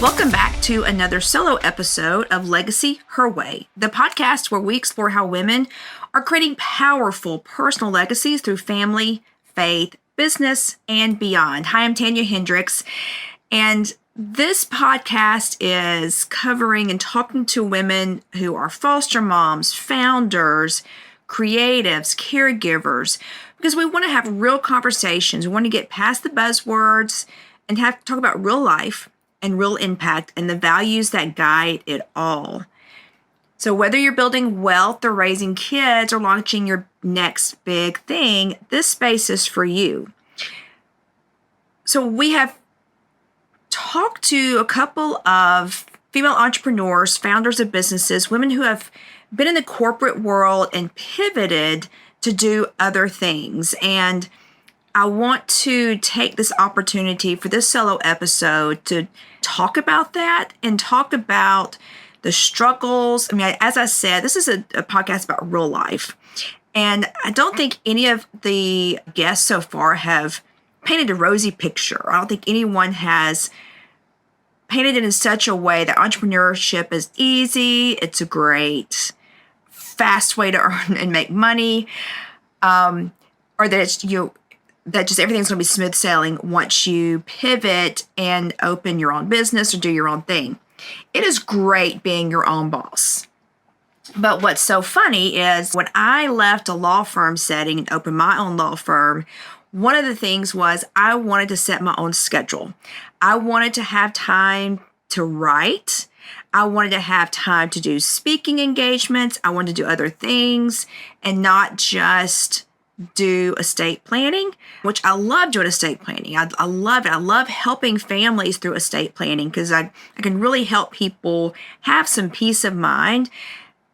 Welcome back to another solo episode of Legacy Her Way, the podcast where we explore how women are creating powerful personal legacies through family, faith, business, and beyond. Hi, I'm Tanya Hendrix, and this podcast is covering and talking to women who are foster moms, founders, creatives, caregivers, because we want to have real conversations. We want to get past the buzzwords and talk about real life and real impact and the values that guide it all. So whether you're building wealth or raising kids or launching your next big thing, this space is for you. So we have talked to a couple of female entrepreneurs, founders of businesses, women who have been in the corporate world and pivoted to do other things. And I want to take this opportunity for this solo episode to talk about that and talk about the struggles. I mean, as I said, this is a podcast about real life. And I don't think any of the guests so far have painted a rosy picture. I don't think anyone has painted it in such a way that entrepreneurship is easy. It's a great, fast way to earn and make money. Or that it's that just everything's going to be smooth sailing once you pivot and open your own business or do your own thing. It is great being your own boss. But what's so funny is when I left a law firm setting and opened my own law firm, one of the things was I wanted to set my own schedule. I wanted to have time to write. I wanted to have time to do speaking engagements. I wanted to do other things and not just do estate planning, which I love doing estate planning. I love it. I love helping families through estate planning because I can really help people have some peace of mind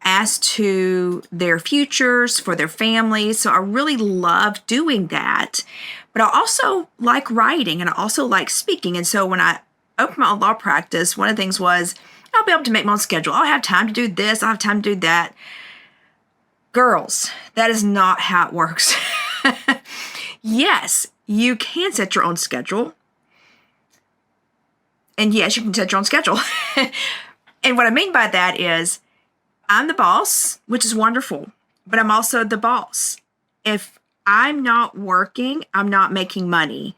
as to their futures for their families. So I really love doing that. But I also like writing and I also like speaking. And so when I opened my own law practice, one of the things was I'll be able to make my own schedule. I'll have time to do this. I'll have time to do that. Girls, that is not how it works. Yes, you can set your own schedule. And yes, you can set your own schedule. And what I mean by that is I'm the boss, which is wonderful, but I'm also the boss. If I'm not working, I'm not making money.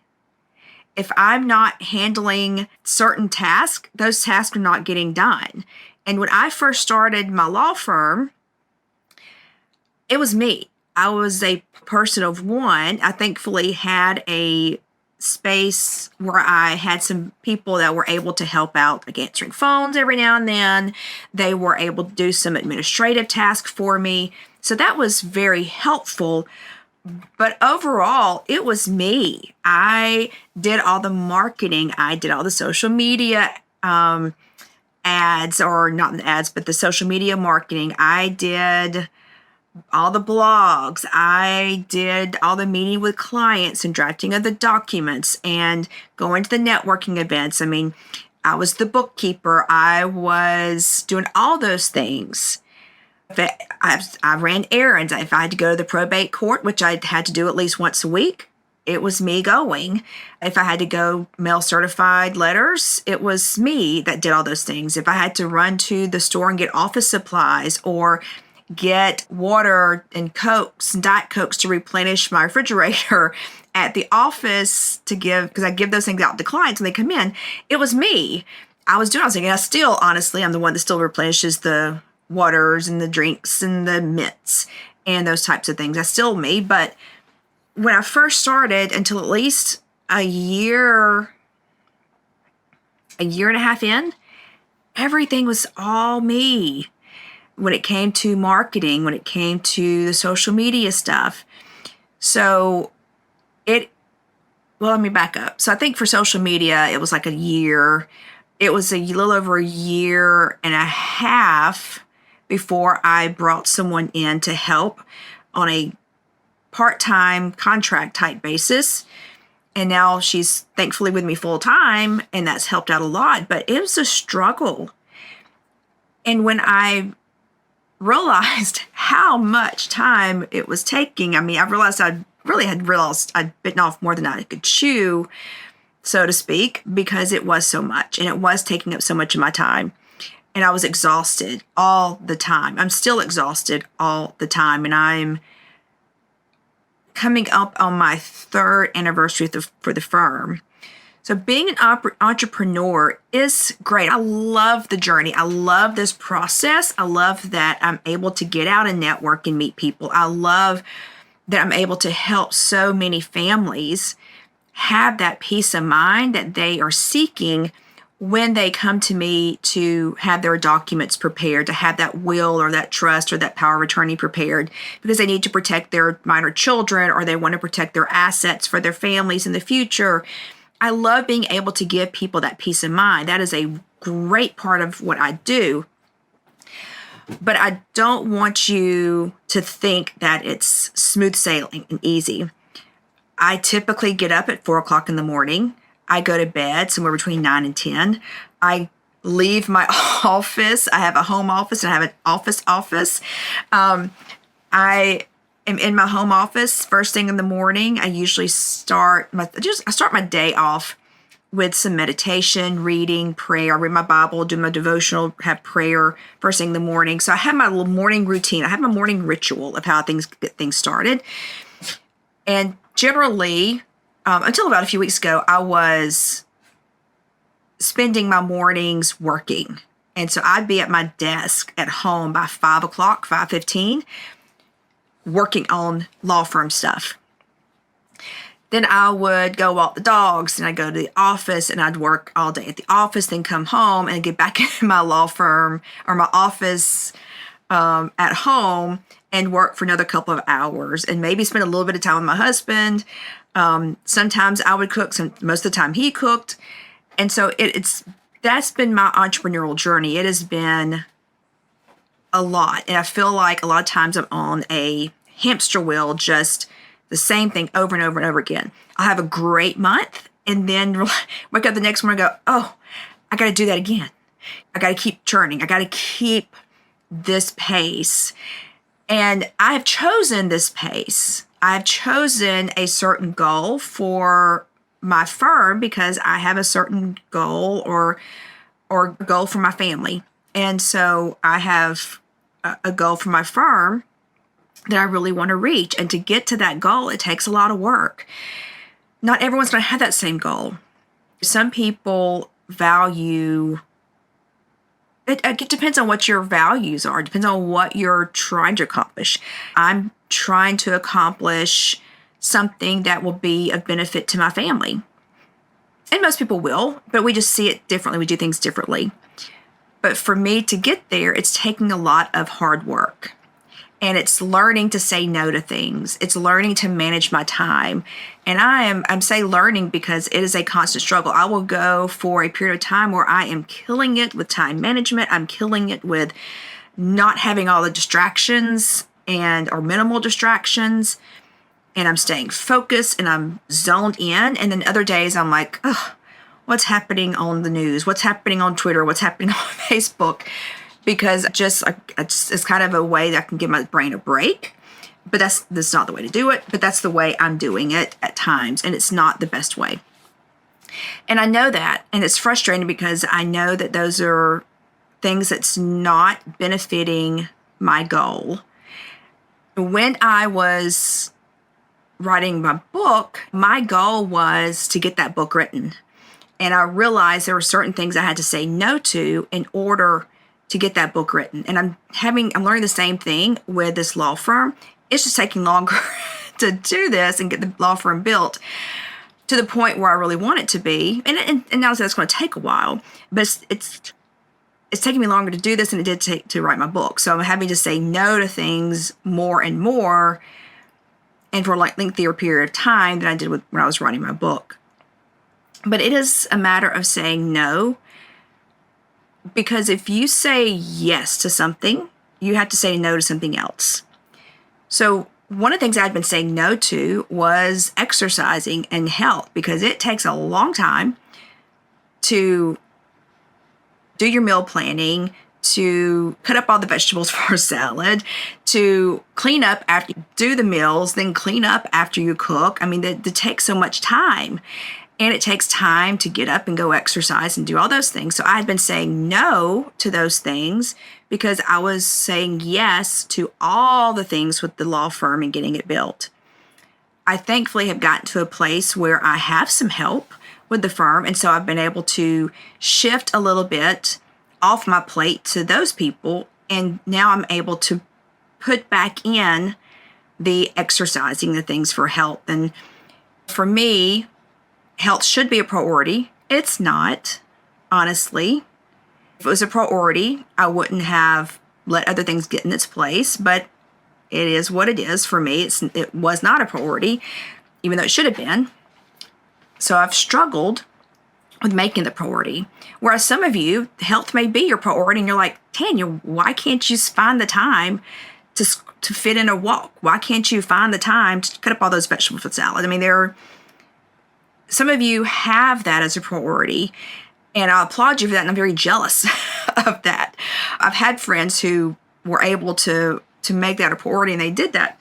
If I'm not handling certain tasks, those tasks are not getting done. And when I first started my law firm, it was me. I was a person of one. I thankfully had a space where I had some people that were able to help out, like answering phones every now and then. They were able to do some administrative tasks for me. So that was very helpful. But overall, it was me. I did all the marketing. I did all the social media ads, or not the ads, but the social media marketing. I did all the blogs. I did all the meeting with clients and drafting of the documents and going to the networking events. I mean, I was the bookkeeper. I was doing all those things. I ran errands. If I had to go to the probate court, which I had to do at least once a week, it was me going. If I had to go mail certified letters, it was me that did all those things. If I had to run to the store and get office supplies or get water and Cokes and Diet Cokes to replenish my refrigerator at the office to give, because I give those things out to clients when they come in, it was me. I was thinking, I still, honestly, I'm the one that still replenishes the waters and the drinks and the mints and those types of things. That's still me. But when I first started, until at least a year and a half in, everything was all me. When it came to marketing, when it came to the social media stuff. So let me back up. So I think for social media, it was like a year. It was a little over a year and a half before I brought someone in to help on a part-time contract type basis. And now she's thankfully with me full time, and that's helped out a lot. But it was a struggle. And when I realized how much time it was taking, I mean, I realized I'd bitten off more than I could chew. so to speak, because it was so much and it was taking up so much of my time. And I was exhausted all the time. I'm still exhausted all the time. And I'm coming up on my 3rd anniversary for the firm. So being an entrepreneur is great. I love the journey. I love this process. I love that I'm able to get out and network and meet people. I love that I'm able to help so many families have that peace of mind that they are seeking when they come to me to have their documents prepared, to have that will or that trust or that power of attorney prepared, because they need to protect their minor children or they want to protect their assets for their families in the future. I love being able to give people that peace of mind. That is a great part of what I do. But I don't want you to think that it's smooth sailing and easy. I typically get up at 4 o'clock in the morning. I go to bed somewhere between 9 and 10. I leave my office. I have a home office and I have an office. I am in my home office first thing in the morning. I usually start my day off with some meditation, reading, prayer. I read my Bible, do my devotional, have prayer first thing in the morning. So I have my little morning routine. I have my morning ritual of how things get things started. And generally, until about a few weeks ago, I was spending my mornings working. And so I'd be at my desk at home by 5 o'clock, 5:15, working on law firm stuff. Then I would go walk the dogs and I'd go to the office and I'd work all day at the office, then come home and get back in my law firm or my office at home and work for another couple of hours and maybe spend a little bit of time with my husband. Sometimes I would cook, most of the time he cooked. And so that's been my entrepreneurial journey. It has been a lot. And I feel like a lot of times I'm on a hamster wheel, just the same thing over and over and over again. I'll have a great month and then wake up the next morning and go, oh, I got to do that again. I got to keep churning. I got to keep this pace. And I have chosen this pace. I've chosen a certain goal for my firm because I have a certain goal or goal for my family. And so I have a goal for my firm that I really want to reach. And to get to that goal, it takes a lot of work. Not everyone's going to have that same goal. Some people value it depends on what your values are. It depends on what you're trying to accomplish. I'm trying to accomplish something that will be of benefit to my family. And most people will, but we just see it differently. We do things differently. But for me to get there, it's taking a lot of hard work. And it's learning to say no to things. It's learning to manage my time. And I'm say learning because it is a constant struggle. I will go for a period of time where I am killing it with time management. I'm killing it with not having all the distractions or minimal distractions. And I'm staying focused and I'm zoned in. And then other days I'm like, oh, what's happening on the news? What's happening on Twitter? What's happening on Facebook? Because it's kind of a way that I can give my brain a break. But that's not the way to do it. But that's the way I'm doing it at times. And it's not the best way. And I know that. And it's frustrating because I know that those are things that's not benefiting my goal. When I was writing my book, my goal was to get that book written. And I realized there were certain things I had to say no to in order to get that book written. And I'm learning the same thing with this law firm. It's just taking longer to do this and get the law firm built to the point where I really want it to be. And now that's going to take a while, but it's taking me longer to do this than it did to write my book. So I'm having to say no to things more and more and for a lengthier period of time than I did when I was writing my book. But it is a matter of saying no. Because if you say yes to something, you have to say no to something else. So one of the things I'd been saying no to was exercising and health, because it takes a long time to do your meal planning, to cut up all the vegetables for a salad, to clean up after you do the meals, then clean up after you cook. I mean, that takes so much time. And it takes time to get up and go exercise and do all those things. So I had been saying no to those things because I was saying yes to all the things with the law firm and getting it built. I thankfully have gotten to a place where I have some help with the firm. And so I've been able to shift a little bit off my plate to those people. And now I'm able to put back in the exercising, the things for health. And for me, health should be a priority. It's not, honestly. If it was a priority, I wouldn't have let other things get in its place, but it is what it is for me. It was not a priority, even though it should have been. So I've struggled with making the priority. Whereas some of you, health may be your priority, and you're like, Tanya, why can't you find the time to fit in a walk? Why can't you find the time to cut up all those vegetables for salad? I mean, some of you have that as a priority, and I applaud you for that, and I'm very jealous of that. I've had friends who were able to make that a priority, and they did that.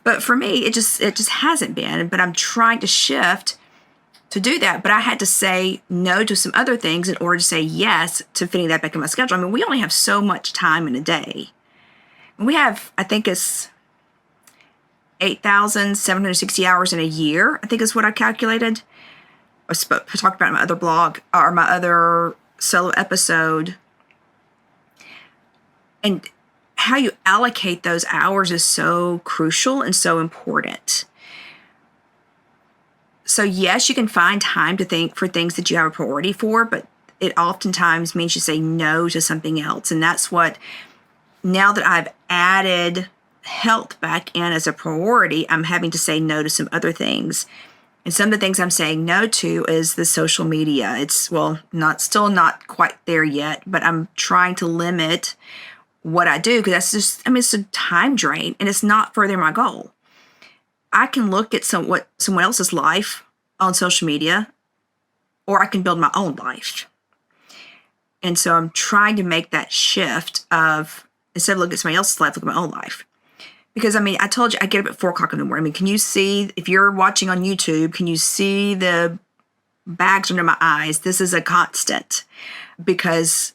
But for me, it just hasn't been. But I'm trying to shift to do that. But I had to say no to some other things in order to say yes to fitting that back in my schedule. I mean, we only have so much time in a day. We have, I think it's 8,760 hours in a year, I think is what I calculated. I talked about in my other blog or my other solo episode. And how you allocate those hours is so crucial and so important. So yes, you can find time to think for things that you have a priority for, but it oftentimes means you say no to something else. And that's what, now that I've added health back in as a priority, I'm having to say no to some other things. And some of the things I'm saying no to is the social media. It's, still not quite there yet, but I'm trying to limit what I do because that's just, it's a time drain and it's not furthering my goal. I can look at someone else's life on social media, or I can build my own life. And so I'm trying to make that shift of, instead of looking at somebody else's life, look at my own life. Because, I told you, I get up at 4 o'clock in the morning. Can you see, if you're watching on YouTube, can you see the bags under my eyes? This is a constant because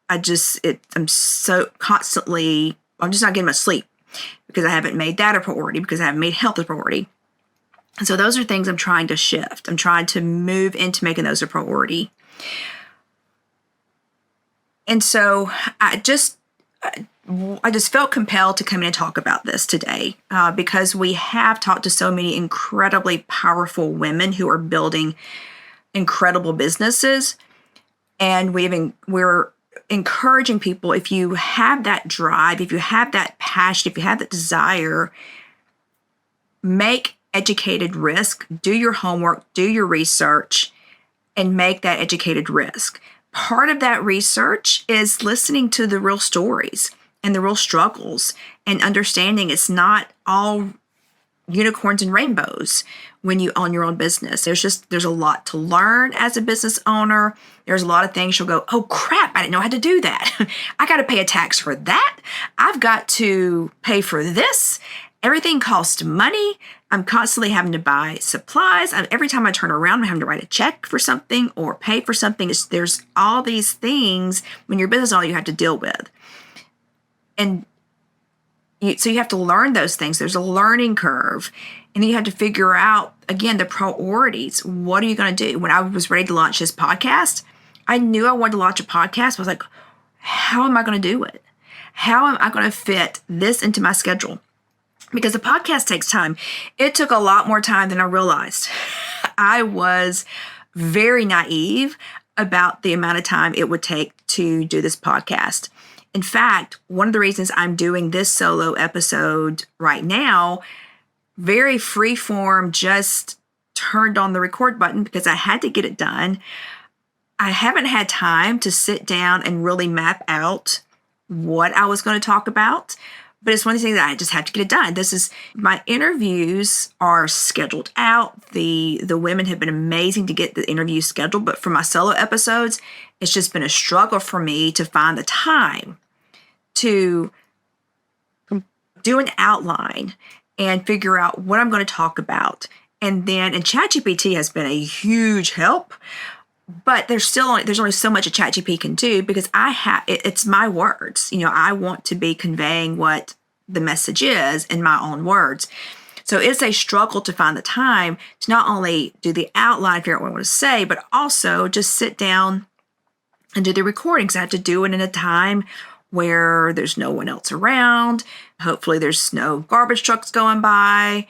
I'm so constantly, I'm just not getting much sleep because I haven't made that a priority, because I haven't made health a priority. And so those are things I'm trying to shift. I'm trying to move into making those a priority. And so I just felt compelled to come in and talk about this today because we have talked to so many incredibly powerful women who are building incredible businesses. And we're encouraging people, if you have that drive, if you have that passion, if you have that desire, make educated risk, do your homework, do your research, and make that educated risk. Part of that research is listening to the real stories and the real struggles and understanding it's not all unicorns and rainbows when you own your own business. There's a lot to learn as a business owner. There's a lot of things you'll go, oh crap, I didn't know how to do that. I got to pay a tax for that. I've got to pay for this. Everything costs money. I'm constantly having to buy supplies. Every time I turn around, I'm having to write a check for something or pay for something. There's all these things when you're a business owner you have to deal with. And so you have to learn those things. There's a learning curve. And then you have to figure out, again, the priorities. What are you going to do? When I was ready to launch this podcast, I knew I wanted to launch a podcast. I was like, how am I going to do it? How am I going to fit this into my schedule? Because the podcast takes time. It took a lot more time than I realized. I was very naive about the amount of time it would take to do this podcast. In fact, one of the reasons I'm doing this solo episode right now, very free form, just turned on the record button because I had to get it done. I haven't had time to sit down and really map out what I was going to talk about. But it's one of the things that I just have to get it done. My interviews are scheduled out. The women have been amazing to get the interviews scheduled. But for my solo episodes, it's just been a struggle for me to find the time to do an outline and figure out what I'm going to talk about And ChatGPT has been a huge help, but there's only so much a ChatGPT can do because it's my words. I want to be conveying what the message is in my own words. So it's a struggle to find the time to not only do the outline, figure out what I want to say, but also just sit down and do the recordings. I have to do it in a time where there's no one else around. Hopefully there's no garbage trucks going by.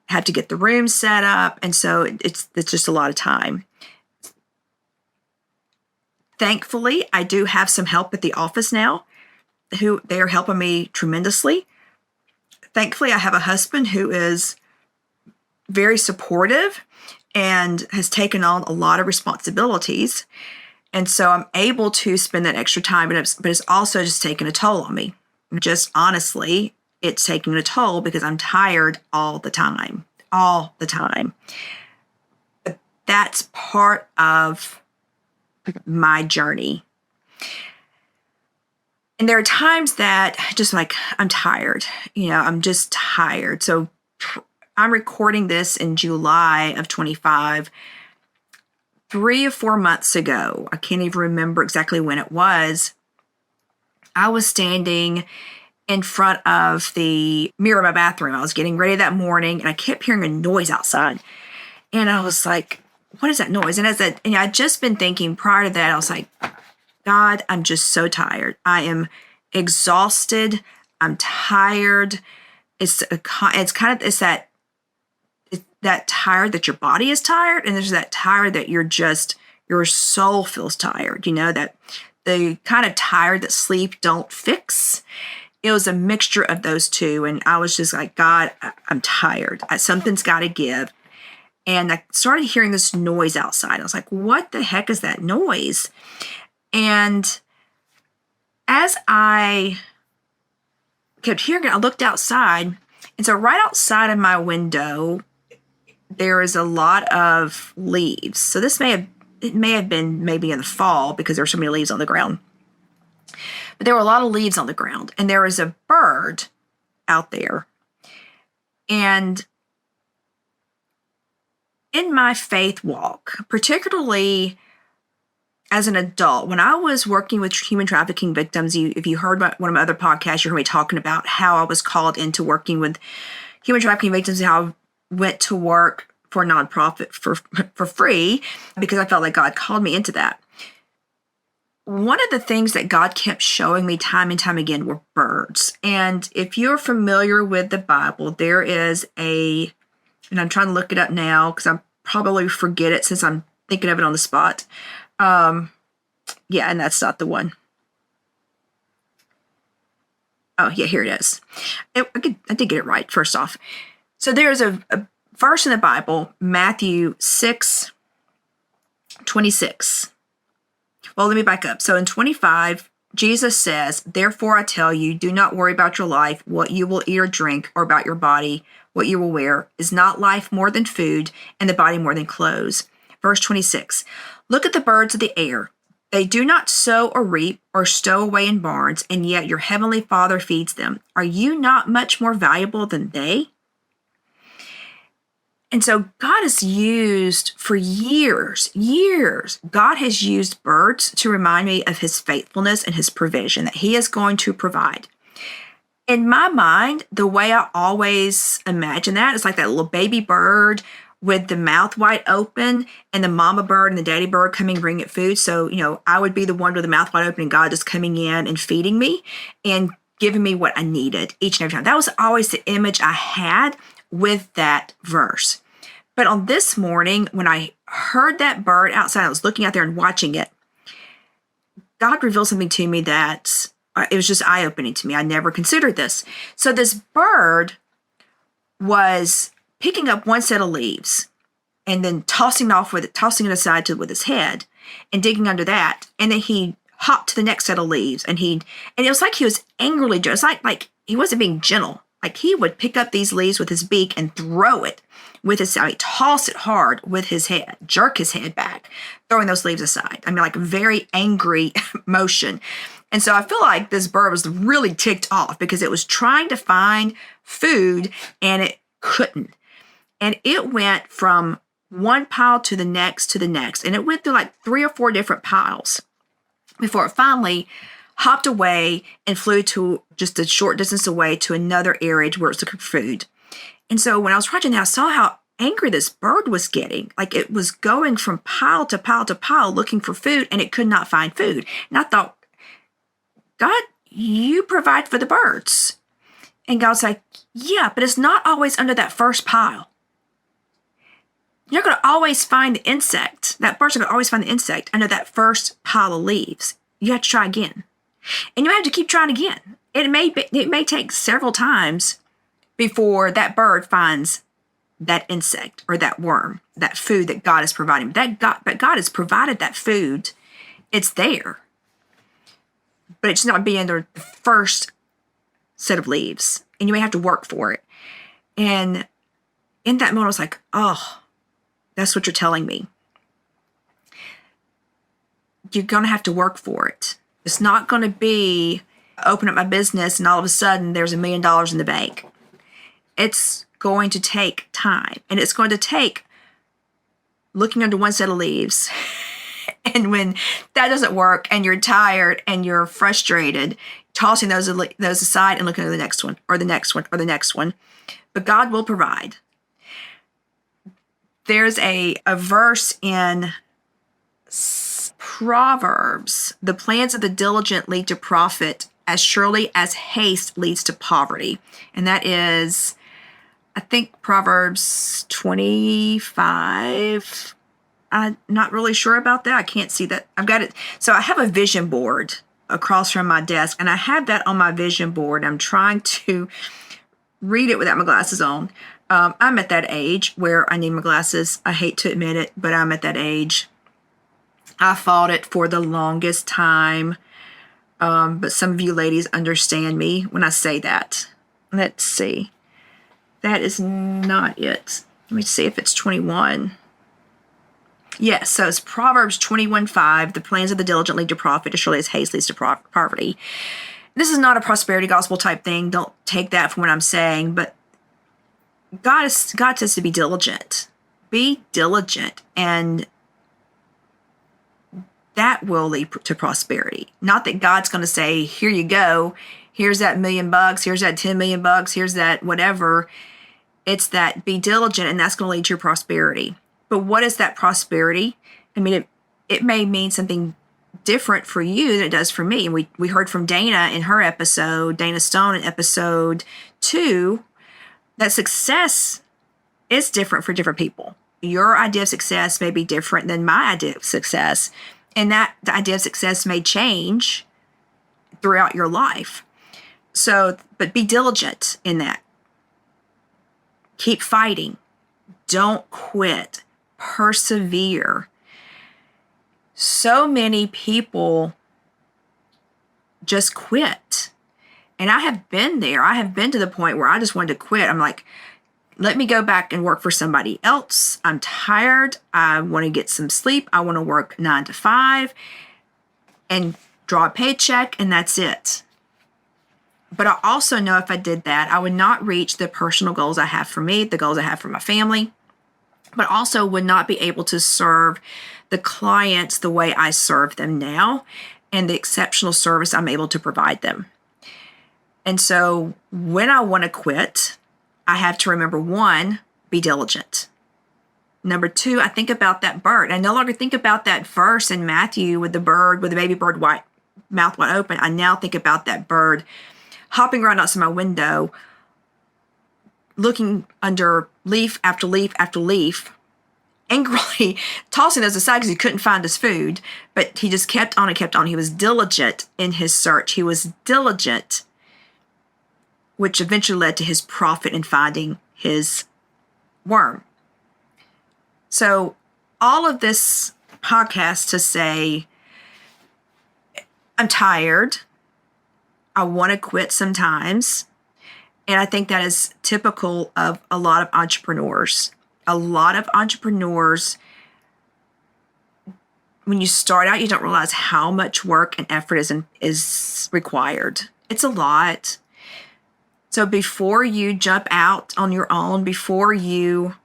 Have to get the room set up. And so it's just a lot of time. Thankfully, I do have some help at the office now who they are helping me tremendously. Thankfully, I have a husband who is very supportive and has taken on a lot of responsibilities. And so I'm able to spend that extra time, but it's also just taking a toll on me. Just honestly, it's taking a toll because I'm tired all the time. But that's part of my journey. And there are times that just like, I'm tired, I'm just tired. So I'm recording this in July of 25. 3 or 4 months ago, I can't even remember exactly when it was, I was standing in front of the mirror of my bathroom. I was getting ready that morning and I kept hearing a noise outside. And I was like, what is that noise? And I'd just been thinking prior to that, I was like, God, I'm just so tired. I am exhausted. I'm tired. It's that tired that your body is tired, and there's that tired that your soul feels tired. That the kind of tired that sleep don't fix. It was a mixture of those two, and I was just like, God, I'm tired. Something's got to give. And I started hearing this noise outside. I was like, what the heck is that noise? And as I kept hearing it, I looked outside. And so right outside of my window, there is a lot of leaves. So it may have been maybe in the fall because there were so many leaves on the ground. But there were a lot of leaves on the ground. And there was a bird out there. And in my faith walk, particularly as an adult, when I was working with human trafficking victims, if you heard one of my other podcasts, you heard me talking about how I was called into working with human trafficking victims, and how I went to work for a nonprofit for free because I felt like God called me into that. One of the things that God kept showing me time and time again were birds. And if you're familiar with the Bible, there is and I'm trying to look it up now because I probably forget it since I'm thinking of it on the spot. Yeah, and that's not the one. Oh, yeah, here it is. I did get it right, first off. So there's a verse in the Bible, Matthew 6:26. Well, let me back up. So in 25, Jesus says, therefore I tell you, do not worry about your life, what you will eat or drink, or about your body, what you will wear. Is not life more than food, and the body more than clothes? Verse 26, look at the birds of the air. They do not sow or reap or stow away in barns, and yet your heavenly Father feeds them. Are you not much more valuable than they? And so God has used for years, God has used birds to remind me of his faithfulness and his provision, that he is going to provide. In my mind, the way I always imagine that is like that little baby bird with the mouth wide open and the mama bird and the daddy bird coming bringing it food. So, I would be the one with the mouth wide open and God just coming in and feeding me and giving me what I needed each and every time. That was always the image I had with that verse. But on this morning, when I heard that bird outside, I was looking out there and watching it, God revealed something to me that it was just eye-opening to me. I never considered this. So this bird was picking up one set of leaves and then tossing it aside with his head and digging under that. And then he hopped to the next set of leaves and it was like he was angrily, just like he wasn't being gentle. Like he would pick up these leaves with his beak and throw it with toss it hard with his head, jerk his head back, throwing those leaves aside. Like a very angry motion. And so I feel like this bird was really ticked off because it was trying to find food and it couldn't. And it went from one pile to the next, and it went through like 3 or 4 different piles before it finally hopped away and flew to just a short distance away to another area where it's looking for food. And so when I was watching that, I saw how angry this bird was getting. Like, it was going from pile to pile to pile looking for food, and it could not find food. And I thought, God, you provide for the birds. And God's like, yeah, but it's not always under that first pile. You're going to always find the insect. That bird's going to always find the insect under that first pile of leaves. You have to try again. And you have to keep trying again. It may take several times before that bird finds that insect or that worm, that food that God is providing. But God has provided that food. It's there. But it's not being under the first set of leaves. And you may have to work for it. And in that moment, I was like, oh, that's what you're telling me. You're going to have to work for it. It's not going to be open up my business and all of a sudden there's $1 million in the bank. It's going to take time. And it's going to take looking under one set of leaves. And when that doesn't work and you're tired and you're frustrated, tossing those aside and looking at the next one or the next one or the next one. But God will provide. There's a verse in Proverbs. The plans of the diligent lead to profit as surely as haste leads to poverty. And that is, I think, Proverbs 25. I'm not really sure about that. I can't see that. I've got it. So I have a vision board across from my desk, and I have that on my vision board. I'm trying to read it without my glasses on. I'm at that age where I need my glasses. I hate to admit it, but I'm at that age. I fought it for the longest time. But some of you ladies understand me when I say that. Let's see. That is not it. Let me see if it's 21. Yes, so it's Proverbs 21:5. The plans of the diligent lead to profit, as surely as haste leads to poverty. This is not a prosperity gospel type thing. Don't take that from what I'm saying. But God says to be diligent. Be diligent, and that will lead to prosperity. Not that God's going to say, here you go. Here's that $1 million. Here's that $10 million. Here's that whatever. It's that be diligent, and that's going to lead to your prosperity. But what is that prosperity? I mean, it may mean something different for you than it does for me. And we heard from Dana in her episode, Dana Stone in episode 2, that success is different for different people. Your idea of success may be different than my idea of success. And that the idea of success may change throughout your life. So, but be diligent in that. Keep fighting. Don't quit. Persevere. So many people just quit. And I have been there. I have been to the point where I just wanted to quit. I'm like, let me go back and work for somebody else. I'm tired. I want to get some sleep. I want to work 9 to 5 and draw a paycheck, and that's it. But I also know if I did that, I would not reach the personal goals I have for me, the goals I have for my family, but also would not be able to serve the clients the way I serve them now and the exceptional service I'm able to provide them. And so when I want to quit, I have to remember, 1, be diligent. Number 2, I think about that bird. I no longer think about that verse in Matthew with the baby bird mouth wide open. I now think about that bird hopping around outside my window, looking under leaf after leaf after leaf, angrily tossing those aside because he couldn't find his food. But he just kept on and kept on. He was diligent in his search. He was diligent, which eventually led to his profit in finding his worm. So all of this podcast to say, I'm tired. I want to quit sometimes. And I think that is typical of a lot of entrepreneurs. A lot of entrepreneurs, when you start out, you don't realize how much work and effort is required. It's a lot. So before you jump out on your own, before you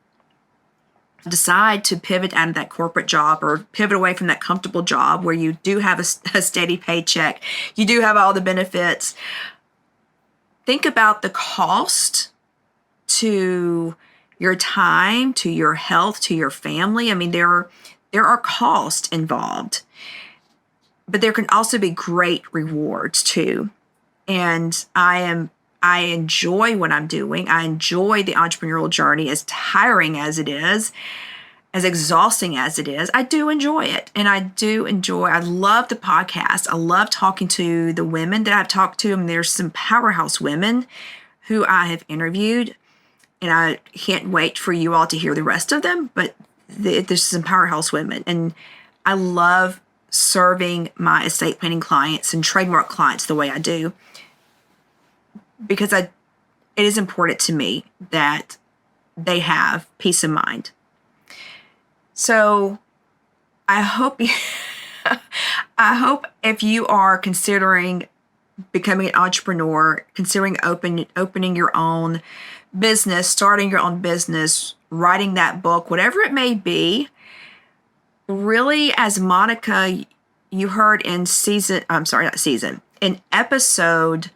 decide to pivot out of that corporate job or pivot away from that comfortable job where you do have a steady paycheck, you do have all the benefits, think about the cost to your time, to your health, to your family. I mean, there are costs involved, but there can also be great rewards too. And I enjoy what I'm doing. I enjoy the entrepreneurial journey, as tiring as it is, as exhausting as it is. I do enjoy it. And I love the podcast. I love talking to the women that I've talked to. I mean, there's some powerhouse women who I have interviewed, and I can't wait for you all to hear the rest of them, but there's some powerhouse women. And I love serving my estate planning clients and trademark clients the way I do, because it is important to me that they have peace of mind. So I hope if you are considering becoming an entrepreneur, considering opening your own business, starting your own business, writing that book, whatever it may be, really, as Monica, you heard in episode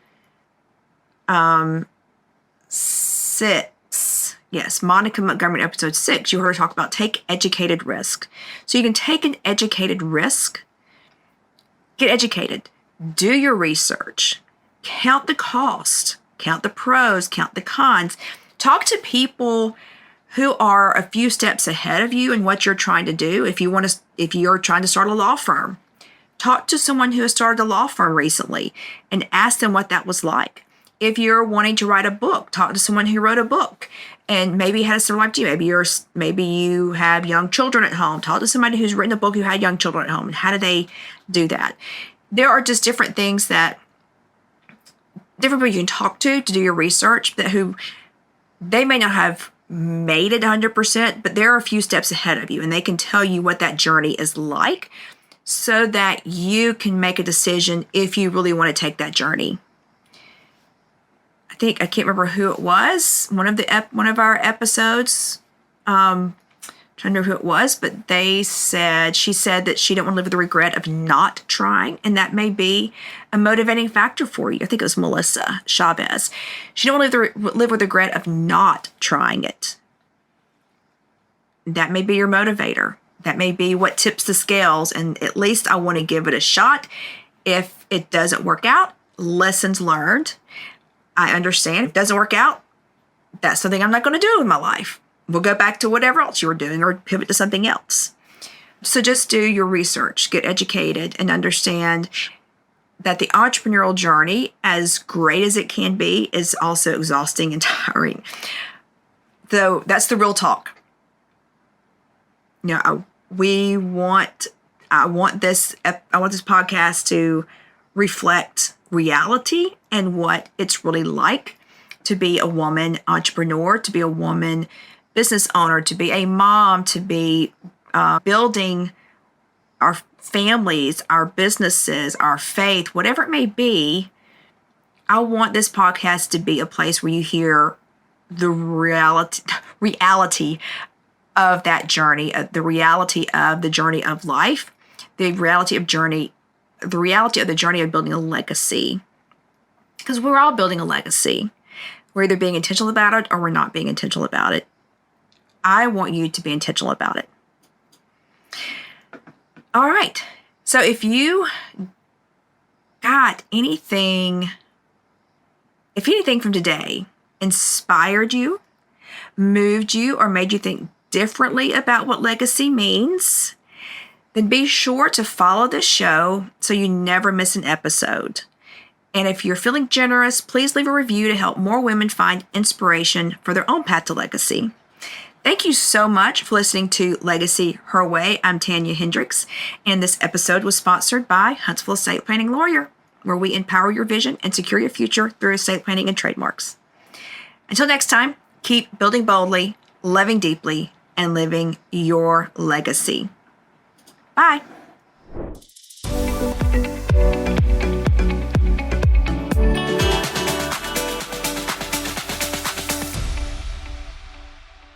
6. Yes, Monica Montgomery, episode 6, you heard her talk about take educated risk. So you can take an educated risk, get educated, do your research, count the cost, count the pros, count the cons, talk to people who are a few steps ahead of you in what you're trying to do. If you're trying to start a law firm, talk to someone who has started a law firm recently and ask them what that was like. If you're wanting to write a book, talk to someone who wrote a book and maybe had a similar life to you. Maybe you have young children at home. Talk to somebody who's written a book who had young children at home, and how do they do that? There are just different things that different people you can talk to do your research, who they may not have made it 100%, but they're a few steps ahead of you, and they can tell you what that journey is like, so that you can make a decision if you really want to take that journey. I can't remember who it was. One of our episodes, trying to remember who it was, but she said that she didn't want to live with the regret of not trying, and that may be a motivating factor for you. I think it was Melissa Chavez. She didn't want to live with the regret of not trying it. That may be your motivator. That may be what tips the scales, and at least I want to give it a shot. If it doesn't work out, lessons learned. I understand if it doesn't work out, that's something I'm not going to do in my life. We'll go back to whatever else you were doing or pivot to something else. So just do your research, get educated, and understand that the entrepreneurial journey, as great as it can be, is also exhausting and tiring. Though that's the real talk. I want this podcast to reflect reality and what it's really like to be a woman entrepreneur, to be a woman business owner, to be a mom, to be building our families, our businesses, our faith, whatever it may be. I want this podcast to be a place where you hear the reality of that journey, the reality of the journey of life, the reality of the journey of building a legacy. Because we're all building a legacy. We're either being intentional about it or we're not being intentional about it. I want you to be intentional about it. All right. So if you got anything from today inspired you, moved you, or made you think differently about what legacy means, then be sure to follow this show so you never miss an episode. And if you're feeling generous, please leave a review to help more women find inspiration for their own path to legacy. Thank you so much for listening to Legacy Her Way. I'm Tanya Hendrix, and this episode was sponsored by Huntsville Estate Planning Lawyer, where we empower your vision and secure your future through estate planning and trademarks. Until next time, keep building boldly, loving deeply, and living your legacy. Bye.